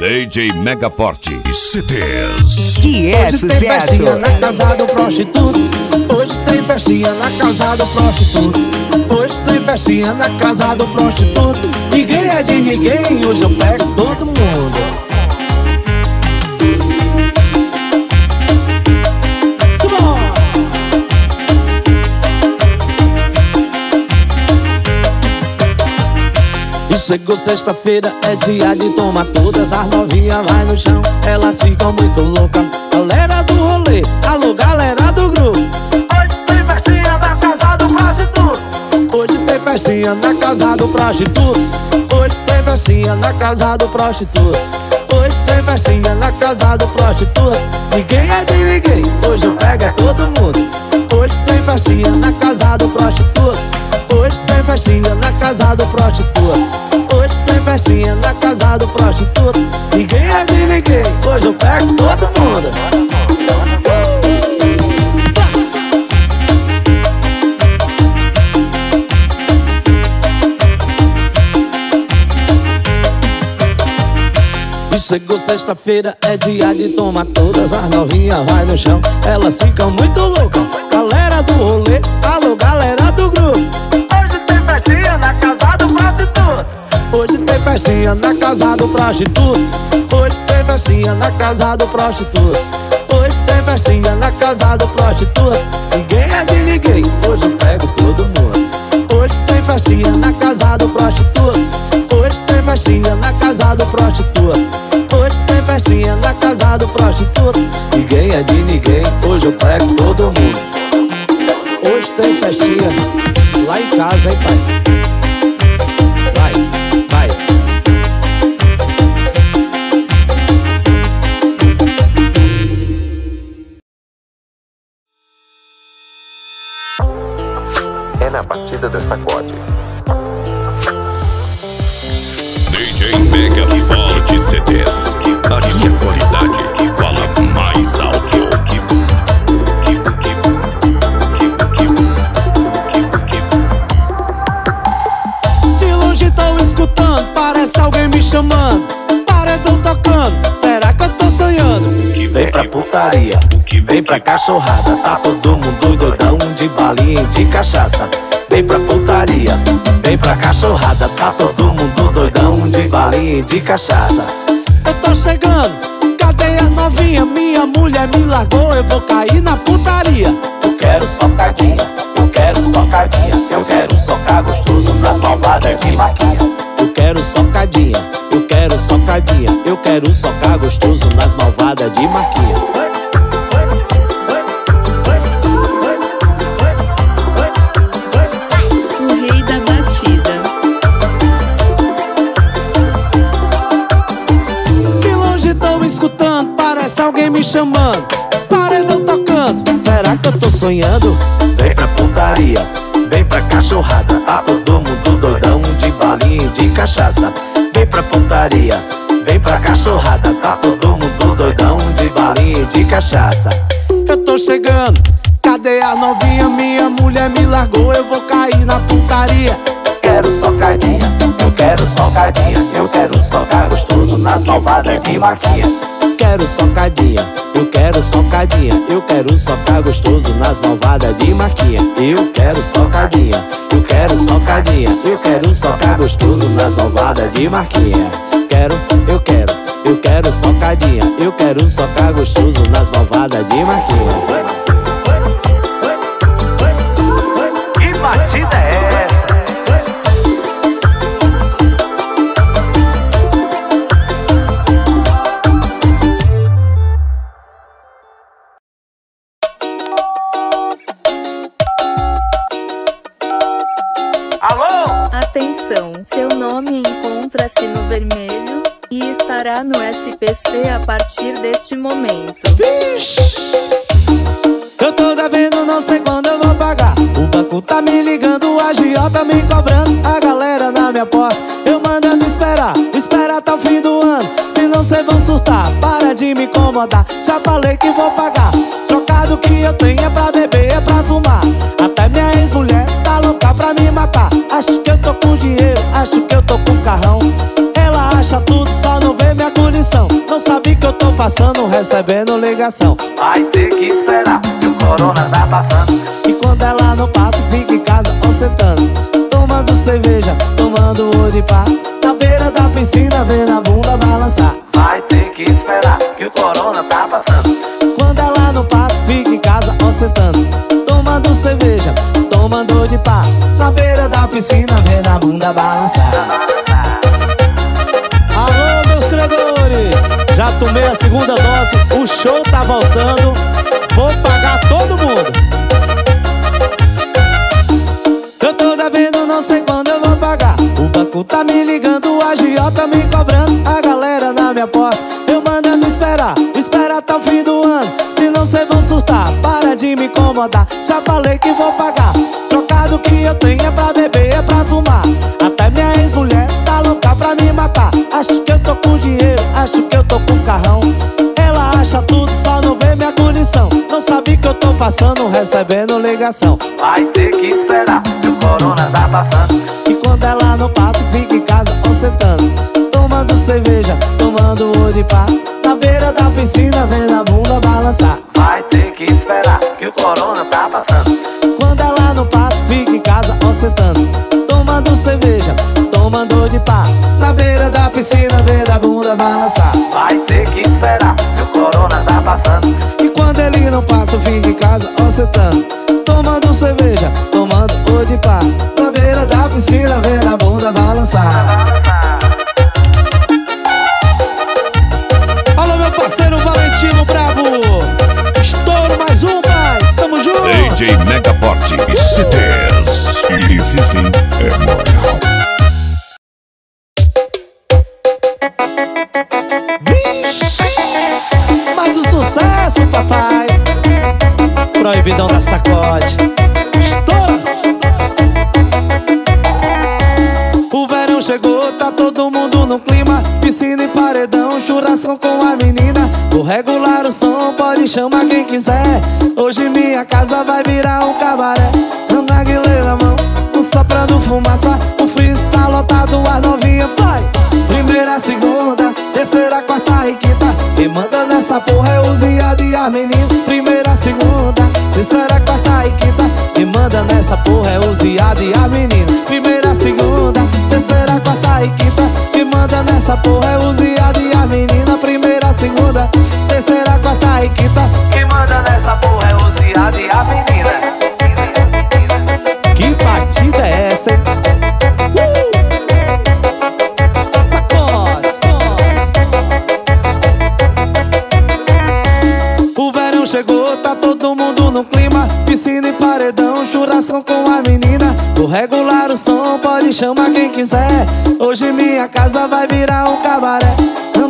DJ Mega Forte CDs. Que é Hoje sucesso. tem festinha na casa do prostituto. Hoje tem festinha na casa do prostituto. Hoje tem festinha na casa do prostituto. Ninguém é de ninguém, hoje eu pego todo mundo. E chegou sexta-feira, é dia de tomar todas. As novinhas vai no chão, elas ficam muito loucas. Galera do rolê, alô galera do grupo. Hoje tem festinha na casa do prostituto. Hoje tem festinha na casa do prostituto. Hoje tem festinha na casa do prostituto. Hoje tem festinha na casa do prostituto. Ninguém é de ninguém, hoje eu pego é todo mundo. Hoje tem festinha na casa do prostituto. Hoje tem festinha na casa do prostituto. Hoje tem festinha na casa do prostituto. Ninguém é de ninguém, hoje eu pego todo mundo. E chegou sexta-feira, é dia de tomar todas. As novinhas vai no chão, elas ficam muito loucas. Galera do rolê, alô galera do grupo. Hoje tem festinha na casa do prostituto. Hoje tem festinha na casa do prostituto. Hoje tem festinha na casa do prostituto. Hoje tem festinha na casa do prostituto. Ninguém é de ninguém, hoje eu pego todo mundo. Hoje tem festinha na casa do prostituto. Hoje tem festinha na casa do prostituto. Hoje tem festinha na casa do prostituto. Ninguém é de ninguém, hoje eu pego todo mundo. Hoje tem festinha lá em casa, hein, pai? Vai, vai. É na batida da sacode. DJ Mega Forte CDs. A minha qualidade fala mais alto. De longe tô escutando, parece alguém me chamando. Paredão tocando, será que eu tô sonhando? Vem pra putaria, vem pra cachorrada. Tá todo mundo doidão de balinha e de cachaça. Vem pra putaria, vem pra cachorrada. Tá todo mundo doidão de balinha e de cachaça. Eu tô chegando, cadê a novinha? Minha mulher me largou, eu vou cair na putaria. Eu quero socadinha, eu quero socadinha. Eu quero socar gostoso nas malvadas de maquinha. Eu quero socadinha, eu quero socadinha. Eu quero socar gostoso nas malvadas de marquinha. O rei da batida. De longe tô escutando, parece alguém me chamando. Paredão tocando, será que eu tô sonhando? Vem pra putaria, vem pra cachorrada. Tá todo mundo doidão de balinha e de cachaça. Vem pra putaria, vem pra cachorrada. Tá todo mundo doidão de balinha e de cachaça. Eu tô chegando, cadê a novinha? Minha mulher me largou, eu vou cair na putaria. Quero socadinha, eu quero socadinha. Eu quero socar gostoso nas malvadas de maquinha. Quero socadinha, eu quero socadinha. Eu quero socar gostoso nas malvadas de marquinha. Eu quero socadinha, eu quero socadinha. Eu quero socar gostoso nas malvadas de marquinha. Eu quero socadinha. Eu quero socar gostoso nas malvadas de marquinha. Que batida é essa? Atenção, seu nome encontra-se no vermelho e estará no SPC a partir deste momento. Eu tô devendo, não sei quando eu vou pagar. O banco tá me ligando, o agiota me cobrando. A galera na minha porta, eu mandando esperar. Espera até o fim do ano, senão cê vão surtar. Para de me incomodar, já falei que vou pagar. Trocado que eu tenho é pra beber, é pra fumar. Até minha ex-mulher tá louca pra me matar. Acho que eu tô com dinheiro, acho que eu tô com carrão. Ela acha acha tudo, só não vê minha condição. Não sabe que eu tô passando, recebendo ligação. Vai ter que esperar que o corona tá passando. E quando ela não passa, fica em casa ou sentando, tomando cerveja, tomando olho de pá, na beira da piscina, vendo a bunda balançar. Vai ter que esperar que o corona tá passando. Quando ela não passa, fica em casa ostentando, tomando cerveja, tomando de pá, na beira da piscina, vendo a bunda balançar. Alô, meus credores, já tomei a segunda dose, o show tá voltando, vou pagar todo mundo. Eu tô devendo, não sei quando eu vou pagar. O banco tá me ligando, o agiota me cobrando, a galera na minha porta, eu mandando esperar, espera até o fim do ano, senão cê vão surtar. Para de me incomodar, já falei que vou pagar. Trocado que eu tenho é pra beber, é pra fumar. Até minha ex-mulher tá louca pra me matar. Acho que eu tô com dinheiro, acho que eu tô com carrão. Ela acha tudo, só não vê minha condição. Não sabe que eu tô passando, recebendo ligação. Vai ter que esperar que o corona tá passando. E quando ela não passa, fica em casa ou sentando, tomando cerveja, tomando olho de pá, na beira da piscina, vendo a bunda balançar. Vai ter que esperar que o corona tá passando. Quando ela não passa, fica em casa ostentando, tomando cerveja, tomando de pá, na beira da piscina, vendo a bunda balançar. Vai ter que esperar que o corona tá passando. E quando ele não passa, fica em casa ostentando, tomando cerveja, tomando de pá, na beira da piscina, vendo a bunda balançar. Alô, meu parceiro Valentino Bravo, estouro mais um, pai, tamo junto. DJ Mega Forte e CDs. Esse sim é moral. Vixe, mais um sucesso, papai. Proibidão da Sacode, estoura. O verão chegou, tá todo mundo no clima, piscina e paredão, churrasco com a menina. Vou regular o som, pode chamar quem quiser. Hoje minha casa vai virar um cabaré. Narguilé na mão, soprando fumaça, o freeze tá lotado, as novinha vai. Primeira, segunda, terceira, quarta e quinta, quem manda nessa porra é o Ziad e a menina. Primeira, segunda, terceira, quarta e quinta, quem manda nessa porra é o Ziad e a menina. Primeira, segunda, terceira, quarta e quinta, quem manda nessa porra é o Ziad e a menina. Primeira, segunda, terceira, quarta e quinta, quem manda nessa porra é o Ziad e a menina. Que batida é essa, hein? Sacode. O verão chegou, tá todo mundo no clima, piscina e paredão, churrasco com a menina. Vou regular o som, pode chamar quem quiser. Hoje minha casa vai virar um cabaré.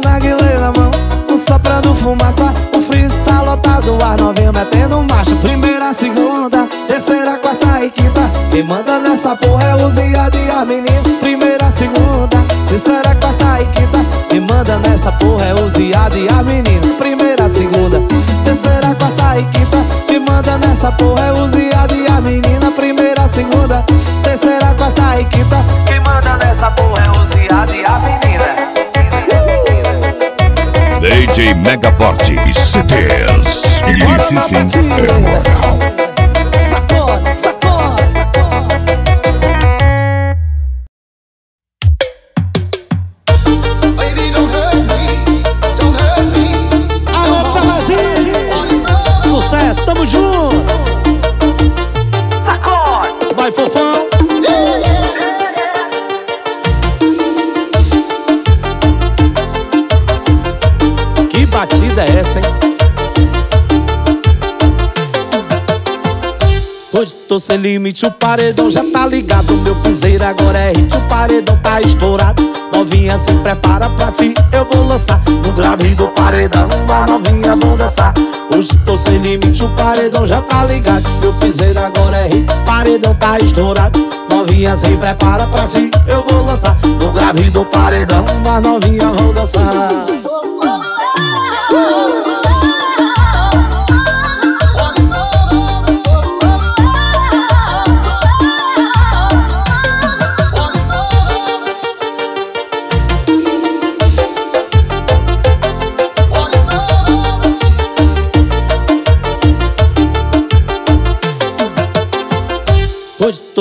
Narguilé na mão, soprando fumaça, o freeze tá lotado, as novinha metendo marcha. Primeira, segunda, terceira, quarta e quinta, quem manda nessa porra é o Ziad e a menina. Primeira, segunda, terceira, quarta e quinta, quem manda nessa porra é o Ziad e a menina. Primeira, segunda, terceira, quarta e quinta, quem manda nessa porra é o Ziad e a menina. Primeira, segunda, terceira, quarta e quinta, quem manda nessa porra é o Ziad e a menina. DJ Mega Forte e CDs. Esse sim é moral. Sacode, sacode, sacode. Alô, Brasil, sucesso, tamo junto. Sacode. Vai, fofão. Que batida é essa, hein? Hoje tô sem limite, o paredão já tá ligado. Meu piseiro agora é hit, o paredão tá estourado. Novinha se prepara pra ti, eu vou lançar no grave do paredão, a novinha vão dançar. Hoje tô sem limite, o paredão já tá ligado. Meu piseiro agora é hit, paredão tá estourado. Novinha se prepara pra ti, eu vou lançar no grave do paredão, a novinha vão dançar.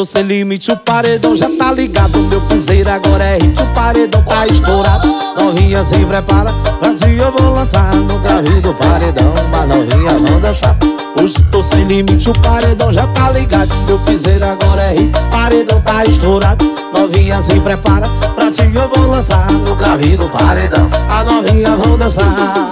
tô sem limite, o paredão já tá ligado. Meu piseiro agora é hit, o paredão tá estourado. Novinha se prepara, assim eu vou lançar no grave do paredão. Mas novinha vão dançar. Hoje tô sem limite, o paredão já tá ligado. Meu piseiro agora é hit, o paredão tá estourado. Novinha se prepara, pra ti eu vou lançar no grave do paredão. A novinha vão dançar.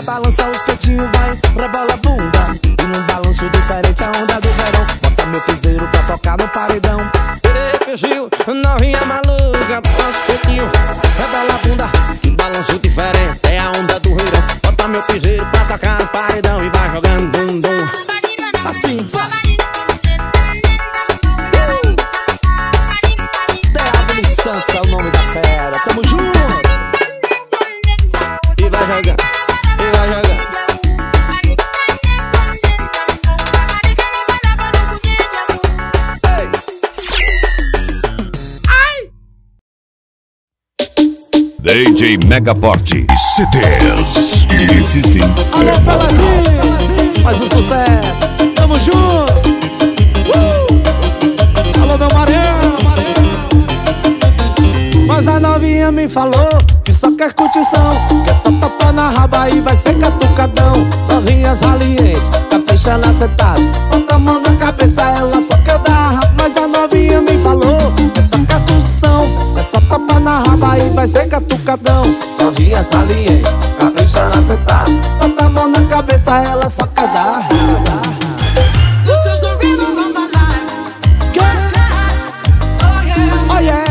Balança os peitinhos, vai, rebola a bunda. E num balanço diferente a onda do verão. Bota meu piseiro pra tocar no paredão. Peixe, novinha maluca, balança os peitinhos, rebola a bunda. E balanço diferente é a onda do verão. Bota meu piseiro pra tocar no paredão e vai jogando bum bum. Assim, vai. Teatro Santo é o nome da fera, tamo junto. E vai jogando. DJ Mega Forte CDs. Esse sim Alô, Pelazinho, mais um sucesso. Tamo junto. Alô, meu Maranhão. Mas a novinha me falou que só quer curtição, quer só tapar na raba e vai ser catucadão. Novinha saliente, capricha na sentada, bota a mão na cabeça, ela só quer dar rabo. Mas a novinha me falou que só quer curtição, quer só tapar na raba e vai ser catucadão. Novinha saliente, capricha na sentada, bota a mão na cabeça, ela só quer dar rabo. Oh yeah.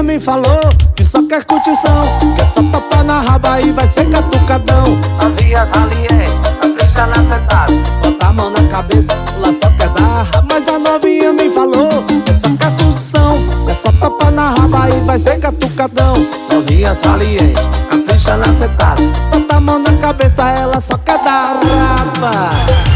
Me falou que só quer curtição, quer só tapar na raba e vai ser catucadão. Novinha saliente, capricha na sentada, bota a mão na cabeça, ela só quer dar rabo. Mas a novinha me falou que só quer curtição, quer só tapar na raba e vai ser catucadão. Novinha saliente, capricha na sentada, bota a mão na cabeça, ela só quer dar raba.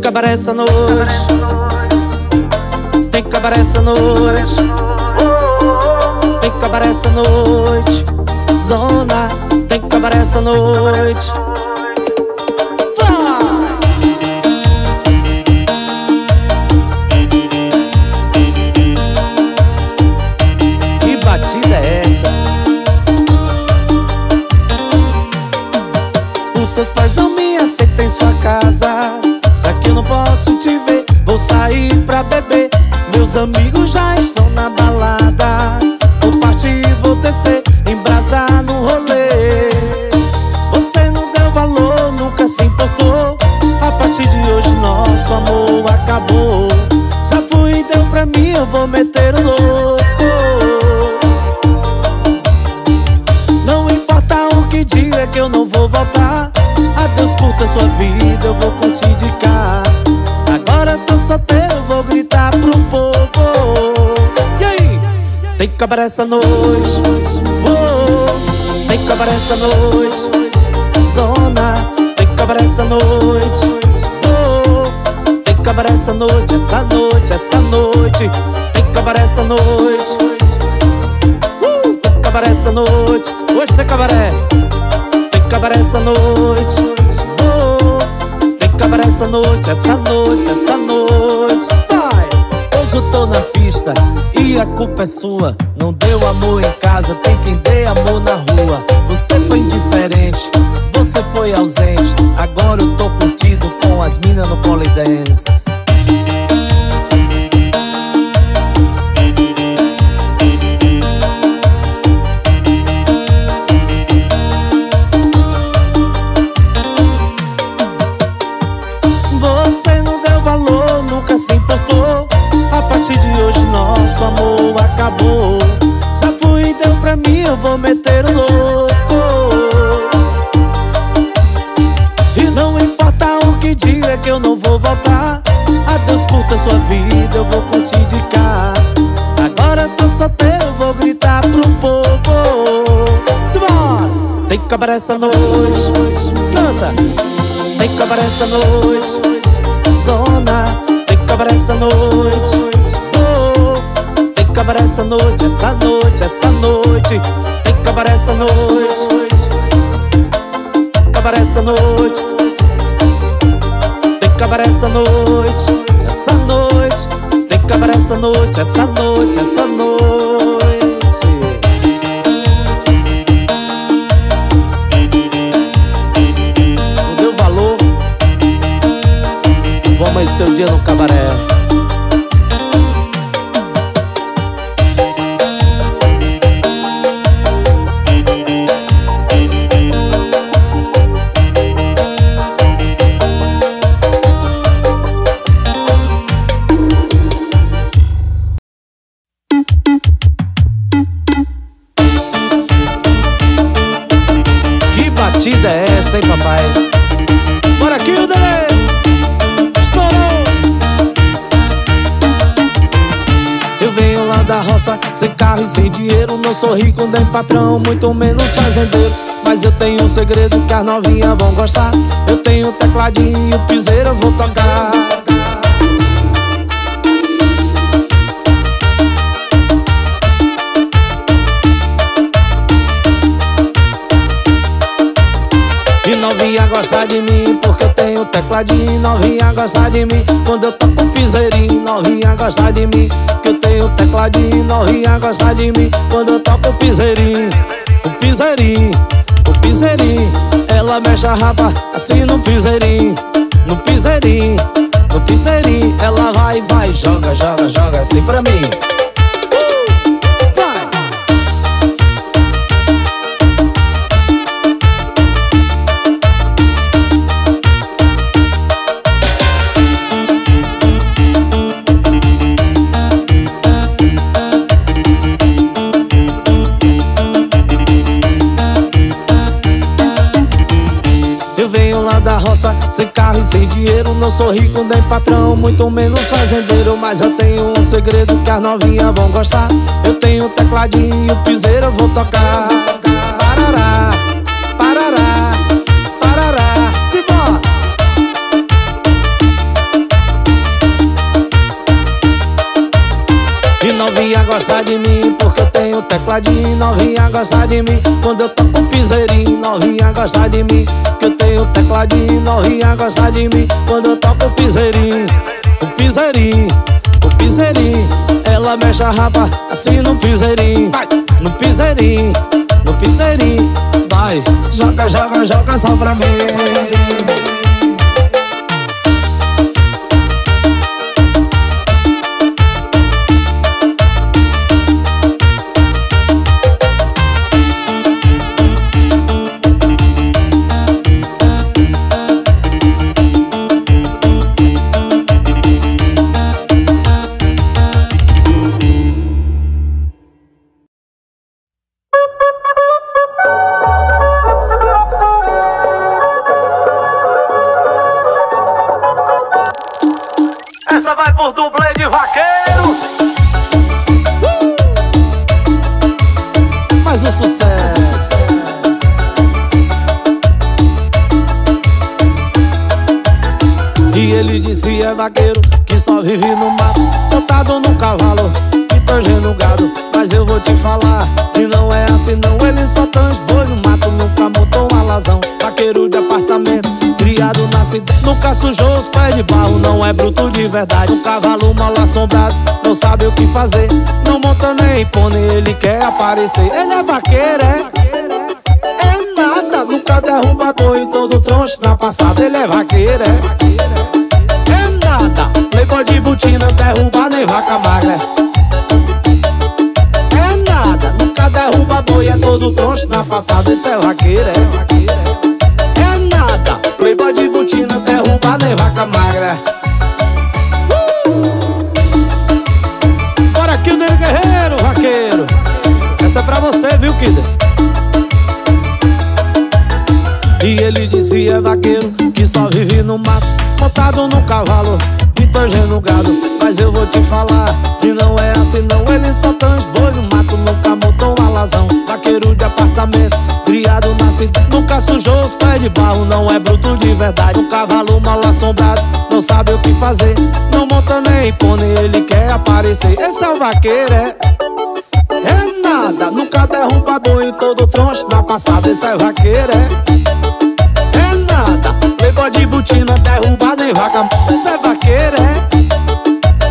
cabaré essa noite, tem cabaré essa noite, tem cabaré essa noite. Zona, tem cabaré essa noite. Que batida é essa? Os seus pais não me aceitam em sua casa. Já que eu não posso te ver, vou sair pra beber. Meus amigos já estão na balada. Vou partir e vou descer, embrasar no rolê. Você não deu valor, nunca se importou. A partir de hoje nosso amor acabou. Já fui e deu pra mim, eu vou meter o louco. Não importa o que diga, que eu não vou voltar. Adeus, curta sua vida, eu vou curtir de cá. Agora tô solteiro, vou gritar pro povo. E aí? Tem cabaré essa noite, oh, tem cabaré essa noite. Zona, tem cabaré essa noite, oh, tem cabaré essa noite, essa noite, essa noite. Tem cabaré essa noite, tem cabaré essa noite. Hoje tem cabaré, tem cabaré essa noite, oh, tem cabaré essa noite, essa noite, essa noite. Vai! Hoje eu tô na pista e a culpa é sua. Não deu amor em casa, tem quem dê amor na rua. Você foi indiferente, você foi ausente. Agora eu tô curtido com as minas no Polydance. Você não deu valor, nunca se importou. A partir de hoje nosso amor acabou. Já fui e deu pra mim, eu vou meter o louco. E não importa o que diga, que eu não vou voltar. Adeus, curta sua vida, eu vou curtir de cá. Agora tô solteiro, eu vou gritar pro povo. Simbora! Tem cabaré essa noite, canta! Tem cabaré essa noite, zona, tem cabaré essa noite, oh, tem cabaré essa noite, essa noite, essa noite. Tem cabaré essa noite, cabaré essa noite. Tem cabaré essa noite, essa noite. Tem cabaré essa noite, essa noite, essa noite. Não deu valor, vou amanhecer o dia no cabaré. Que batida é essa, hein, papai? Bora aqui, o Dele! Estourou! Eu venho lá da roça, sem carro e sem dinheiro. Não sou rico nem patrão, muito menos fazendeiro. Mas eu tenho um segredo que as novinhas vão gostar. Eu tenho um tecladinho e o piseiro eu vou tocar. E novinha gosta de mim porque eu tenho tecladinho. Novinha gosta de mim quando eu toco um piseirinho. Novinha gosta de mim porque eu tenho tecladinho. Novinha gosta de mim quando eu toco um piseirinho. O piseirinho, o piseirinho. Ela mexe a raba assim no piseirinho. No piseirinho, no piseirinho. Ela vai, vai, joga, joga, joga assim pra mim. Sem carro e sem dinheiro, não sou rico nem patrão, muito menos fazendeiro. Mas eu tenho um segredo que as novinhas vão gostar. Eu tenho um tecladinho e o piseiro eu vou tocar. Parará, parará, parará, simbora! gosta de mim porque eu tenho tecladinho. Novinha gosta de mim quando eu toco piseirinho. Novinha gosta de mim porque eu tenho tecladinho. Novinha gosta de mim quando eu toco piseirinho. O piseirinho, o piseirinho. Ela mexe a raba assim no piseirinho. No piseirinho, no piseirinho. Vai, joga, joga, joga só pra mim. Essa vai por dublê de vaqueiro. Mais um sucesso. E ele dizia vaqueiro que só vive no mato, montado no cavalo e tangendo gado. Mas eu vou te falar que não é assim não. Ele só tange boi no mato, nunca montou um alazão. Vaqueiro de apartamento, criado na cidade, nunca sujou os pés de barro, não é bruto de verdade. Um cavalo mal assombrado, não sabe o que fazer, não monta nem pônei, ele quer aparecer. Ele é vaqueiro, é nada, nunca derruba boi, todo troncho na passada. Ele é vaqueiro, é nada, playboy de botina, derruba nem vaca magra. É nada, nunca derruba boi, é todo troncho na passada. Esse é vaqueiro, é nada, playboy de botina, derruba nem vaca magra. Bora, Kilder Guerreiro, vaqueiro. Essa é pra você, viu, Kilder? E ele dizia vaqueiro que só vive no mato, montado no cavalo e tangendo gado. Mas eu vou te falar que não é assim não. Ele só tange boi no mato, nunca montou um alazão. Vaqueiro de apartamento, criado na cidade, nunca sujou os pés de barro, não é bruto de verdade. Um cavalo mal assombrado, não sabe o que fazer, não monta nem pônei, ele quer aparecer. Esse é o vaqueiro, é nada, nunca derruba boi, todo troncho na passada. Esse é o vaqueiro, é nada, playboy de botina, derruba nem vaca. Esse é vaqueiro,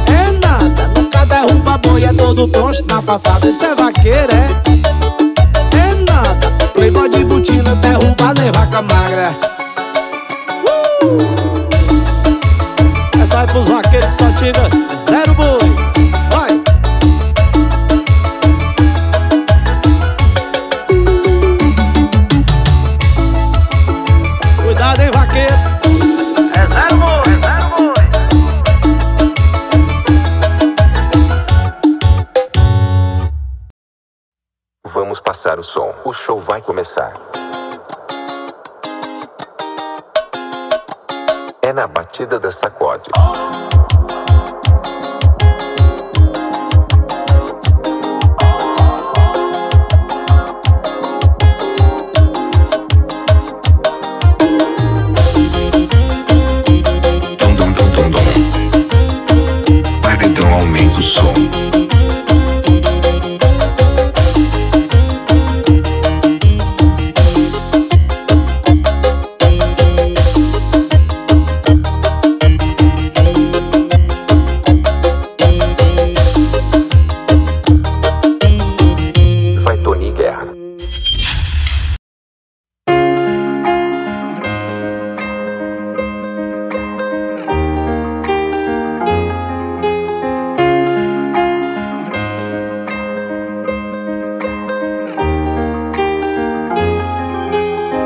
é nada, nunca derruba boi, é todo troncho na passada. Esse é vaqueiro, é nada, playboy de botina, derruba nem vaca magra. Essa é pros vaqueiros que só tira zero boi. Vai! Cuidado, hein, vaqueiro. É zero boi, é zero boi. Vamos passar o som. O show vai começar. É na batida da sacode. Dum dum dum dum dum. Paredão aumenta o som. Vai Tony Guerra.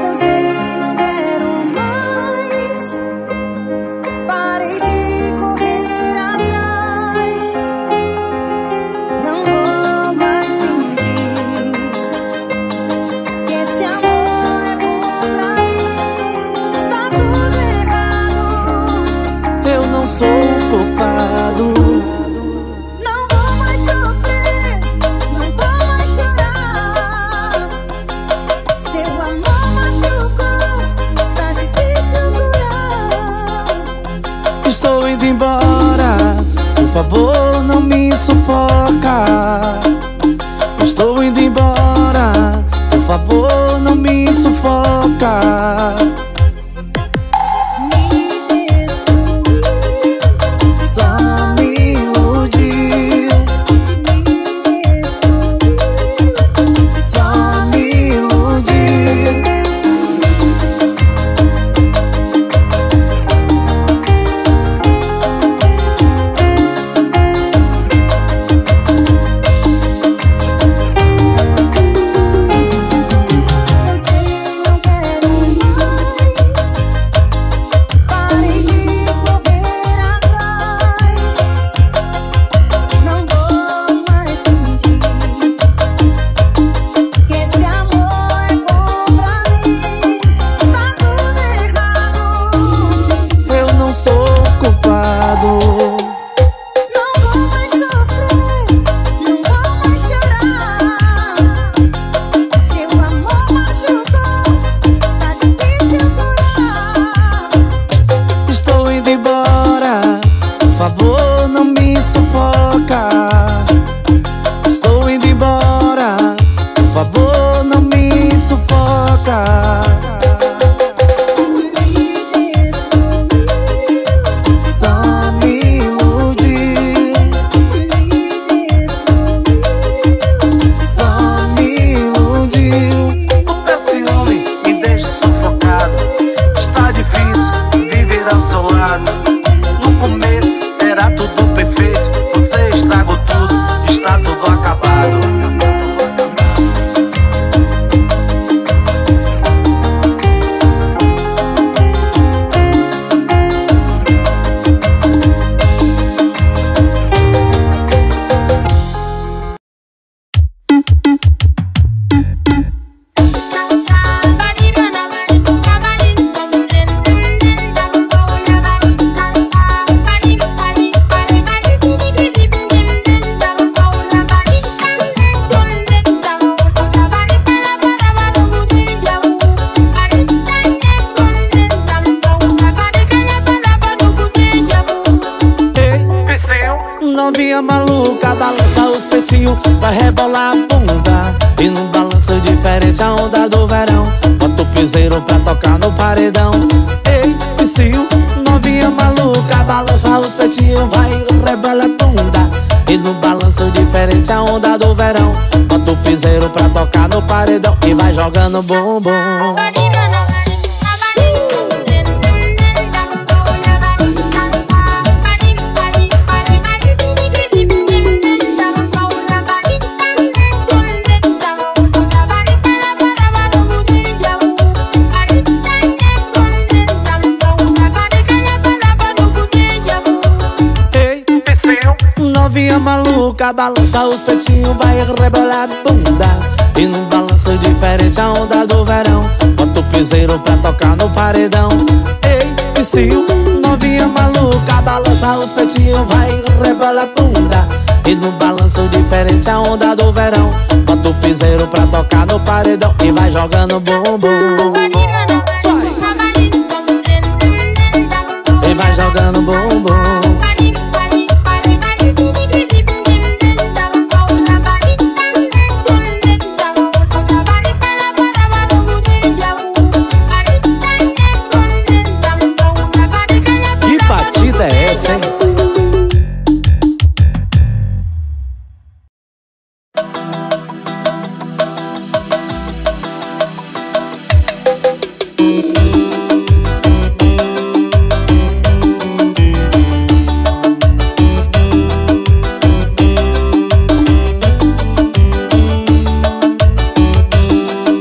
Cansei, não quero mais. Parei de correr atrás. Não vou mais fingir que esse amor é bom pra mim. Está tudo errado. Eu não sou culpado. Não vou mais sofrer, não vou mais chorar. Seu amor machucou, está difícil curar. Estou indo embora, por favor não me sufoca. Novinha maluca, balança os peitinhos, vai rebolar a bunda. E num balanço diferente a onda do verão, bota o piseiro pra tocar no paredão. Ei, vicio, novinha maluca, balança os peitinhos, vai rebolar a bunda. E num balanço diferente a onda do verão, bota o piseiro pra tocar no paredão. E vai jogando bumbum. Novinha maluca, balança os peitinhos, vai rebolar a bunda. E num balanço diferente a onda do verão, bota o piseiro pra tocar no paredão. Ei, vicio, novinha maluca, balança os peitinhos, vai rebolar a bunda. E num balanço diferente a onda do verão, bota o piseiro pra tocar no paredão. E vai jogando bumbum. E vai jogando bumbum. É essa, hein?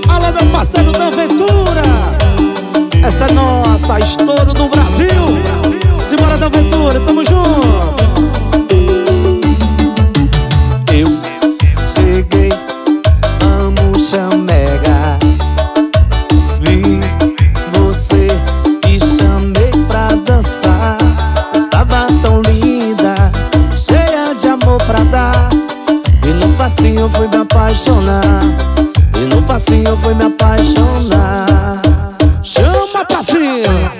Alô, meu parceiro da Aventura, essa é nossa, estouro do Brasil. Simbora da Aventura, tamo junto. Eu cheguei, amo chamega. Vi você e chamei pra dançar. Estava tão linda, cheia de amor pra dar. E no passinho fui me apaixonar. E no passinho fui me apaixonar. Chama passinho.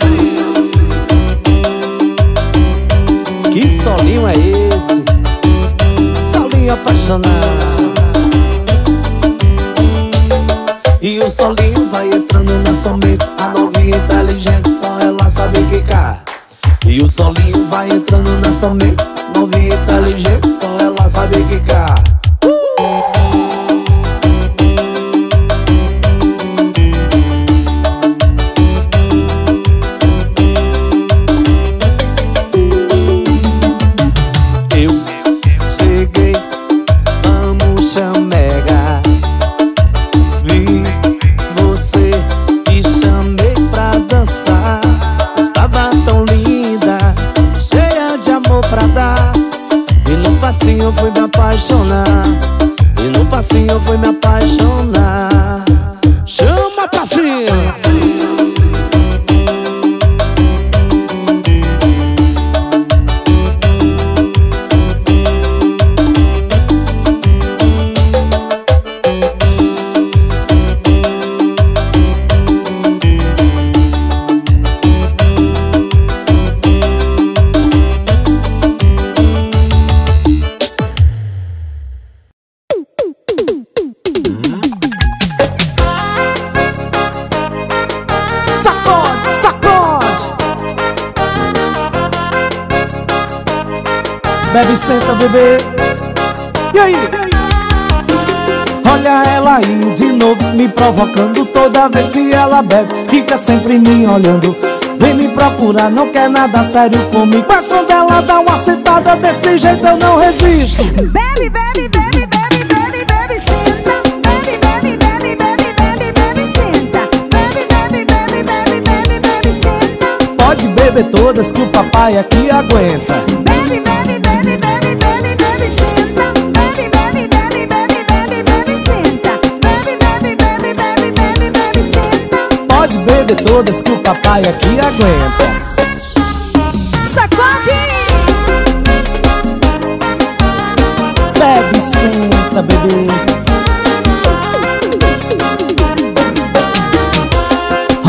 Que solinho é esse? Solinho apaixonado. E o solinho vai entrando na sua mente. A novinha inteligente, só ela sabe quicar. E o solinho vai entrando na sua mente. Novinha inteligente, só ela sabe quicar. Chamega, vi você e chamei pra dançar. Estava tão linda, cheia de amor pra dar. E no passinho fui me apaixonar. E no passinho fui me apaixonar. Chama passinho. Bebe, senta, bebê. E aí? Olha ela aí de novo, me provocando. Toda vez que ela bebe, fica sempre me olhando. Vem me procurar, não quer nada sério comigo. Mas quando ela dá uma sentada desse jeito eu não resisto. Bebe, bebe, bebe, bebe, bebe, bebe, senta. Bebe, bebe, bebe, bebe, bebe, bebe, senta. Bebe, bebe, bebe, bebe, bebe, bebe, senta. Pode beber todas que o papai aqui aguenta. Bebe, bebe, bebe, bebe, bebe, bebe, senta. Bebe, bebe, bebe, bebe, bebe, bebe, senta. Bebe, bebe, bebe, bebe, bebe, bebe, senta. Pode beber todas que o papai aqui aguenta. Sacode! Bebe, senta, bebê.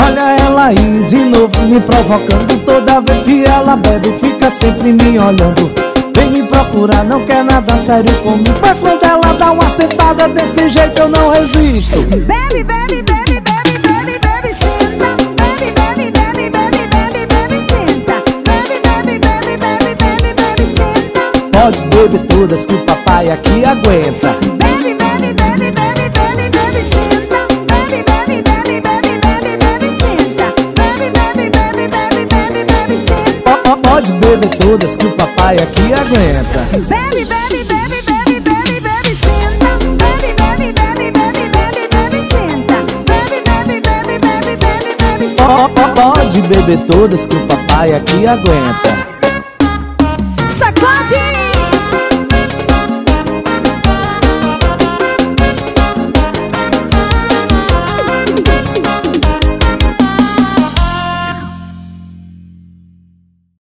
Olha ela aí de novo me provocando. Toda vez que ela bebe fica sempre me olhando. Vem me procurar, não quer nada sério comigo, mas quando ela dá uma sentada desse jeito eu não resisto. Bebe, bebe, bebe, bebe, bebe, bebe, senta. Bebe, bebe, bebe, bebe, bebe, bebe, senta. Bebe, bebe, bebe, bebe, bebe, bebe, senta. Pode beber todas que o papai aqui aguenta. Bebe, bebe, bebe, bebe, bebe, bebe, senta. Bebe, bebe, bebe, bebe, bebe, bebe, senta. Bebe, bebe, bebe, bebe, bebe, bebe, senta. Pode beber todas que o papai aqui aguenta. Bebe, bebe, bebe, bebe, bebe, bebe, senta. Bebe, bebe, bebe, bebe, bebe, bebe, senta. Bebe, bebe, bebe, bebe, bebe, bebe, senta. Pode beber todas que o papai aqui aguenta. Sacode!